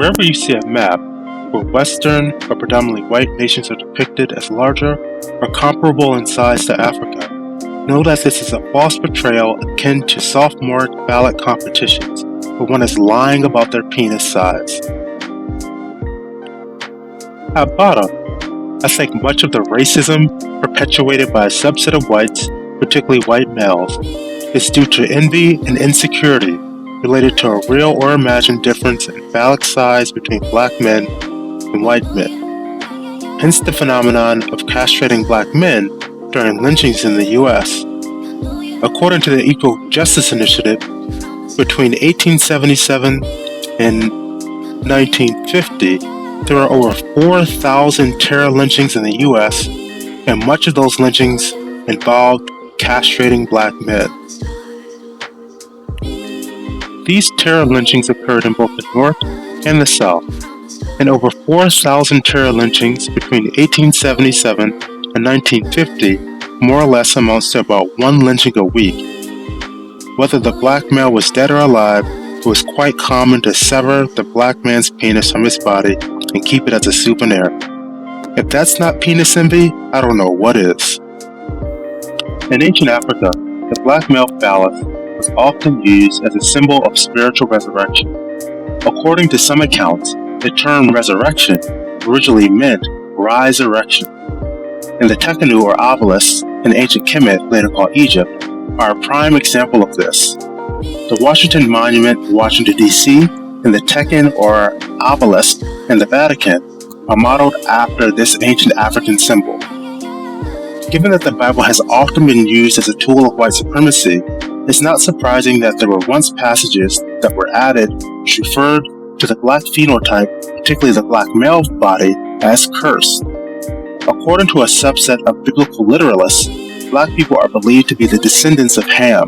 Wherever you see a map where Western or predominantly white nations are depicted as larger or comparable in size to Africa, know that this is a false portrayal akin to sophomoric Phallic competitions, where one is lying about their penis size. At bottom, I think much of the racism perpetuated by a subset of whites, particularly white males, is due to envy and insecurity related to a real or imagined difference in phallic size between black men and white men. Hence the phenomenon of castrating black men during lynchings in the U.S. According to the Equal Justice Initiative, between 1877 and 1950, there were over 4,000 terror lynchings in the U.S., and much of those lynchings involved castrating black men. These terror lynchings occurred in both the North and the South, and over 4,000 terror lynchings between 1877 and 1950 more or less amounts to about one lynching a week. Whether the black male was dead or alive, it was quite common to sever the black man's penis from his body and keep it as a souvenir. If that's not penis envy, I don't know what is. In ancient Africa, the black male phallus was often used as a symbol of spiritual resurrection. According to some accounts, the term resurrection originally meant rise-erection. And the Tekhenu or obelisks in ancient Kemet, later called Egypt, are a prime example of this. The Washington Monument in Washington, D.C., and the Tekhen or obelisk in the Vatican are modeled after this ancient African symbol. Given that the Bible has often been used as a tool of white supremacy, it's not surprising that there were once passages that were added which referred to the black phenotype, particularly the black male body, as cursed. According to a subset of biblical literalists, black people are believed to be the descendants of Ham.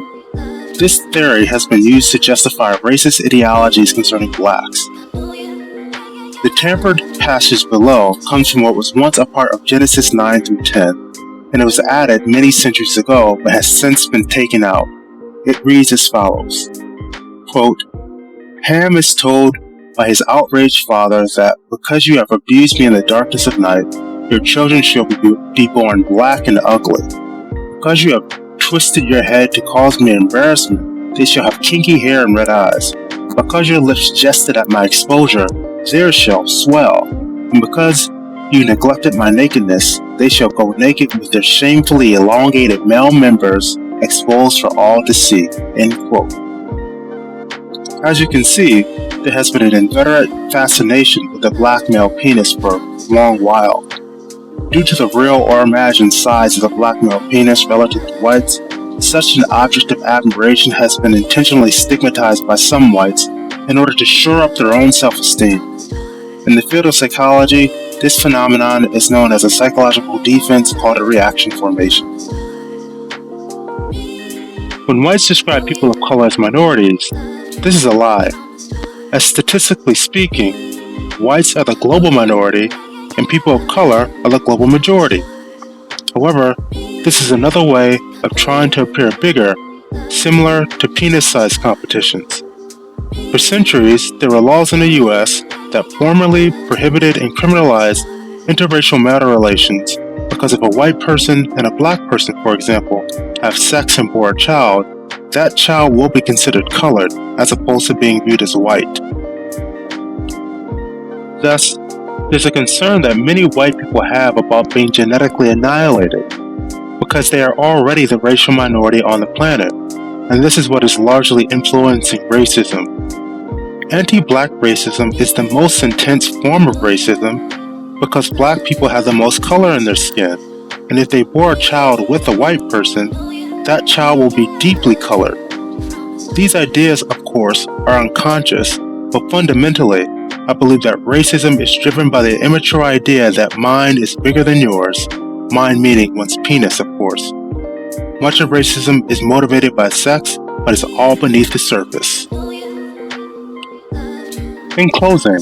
This theory has been used to justify racist ideologies concerning blacks. The tampered passage below comes from what was once a part of Genesis 9 through 10, and it was added many centuries ago but has since been taken out. It reads as follows, quote, Ham is told by his outraged father that because you have abused me in the darkness of night, your children shall be born black and ugly. Because you have twisted your head to cause me embarrassment, they shall have kinky hair and red eyes. Because your lips jested at my exposure, theirs shall swell. And because you neglected my nakedness, they shall go naked with their shamefully elongated male members exposed for all to see. End quote. As you can see, there has been an inveterate fascination with the black male penis for a long while. Due to the real or imagined size of the black male penis relative to whites, such an object of admiration has been intentionally stigmatized by some whites in order to shore up their own self-esteem. In the field of psychology, this phenomenon is known as a psychological defense called a reaction formation. When whites describe people of color as minorities, this is a lie. As statistically speaking, whites are the global minority and people of color are the global majority. However, this is another way of trying to appear bigger, similar to penis-size competitions. For centuries, there were laws in the U.S. that formally prohibited and criminalized interracial marital relations because if a white person and a black person, for example, have sex and bore a child, that child will be considered colored as opposed to being viewed as white. Thus, there's a concern that many white people have about being genetically annihilated because they are already the racial minority on the planet, and this is what is largely influencing racism. Anti-black racism is the most intense form of racism because black people have the most color in their skin, and if they bore a child with a white person, that child will be deeply colored. These ideas, of course, are unconscious, but fundamentally, I believe that racism is driven by the immature idea that mine is bigger than yours, mine meaning one's penis, of course. Much of racism is motivated by sex, but is all beneath the surface. In closing,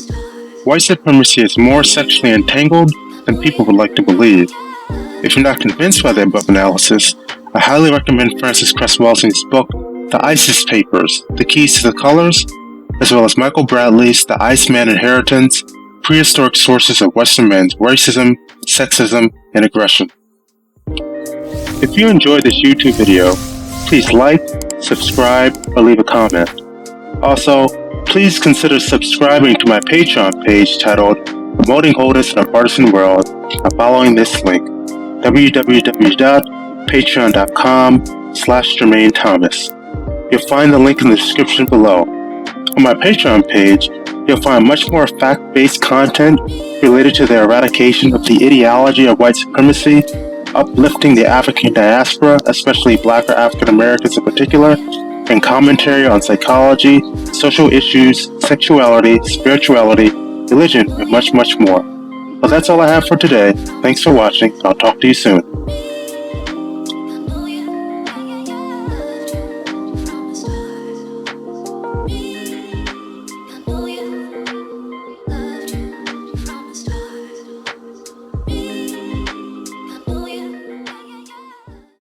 white supremacy is more sexually entangled than people would like to believe. If you're not convinced by the above analysis, I highly recommend Frances Cress Welsing's book, The ISIS Papers, The Keys to the Colors, as well as Michael Bradley's The Iceman Inheritance, Prehistoric Sources of Western Men's Racism, Sexism, and Aggression. If you enjoyed this YouTube video, please like, subscribe, or leave a comment. Also, please consider subscribing to my Patreon page titled Promoting Wholeness in a Partisan World by following this link, www.patreon.com/Jermaine Thomas. You'll find the link in the description below. On my Patreon page, you'll find much more fact-based content related to the eradication of the ideology of white supremacy, uplifting the African diaspora, especially Black or African Americans in particular, and commentary on psychology, social issues, sexuality, spirituality, religion, and much, much more. Well, that's all I have for today. Thanks for watching, and I'll talk to you soon.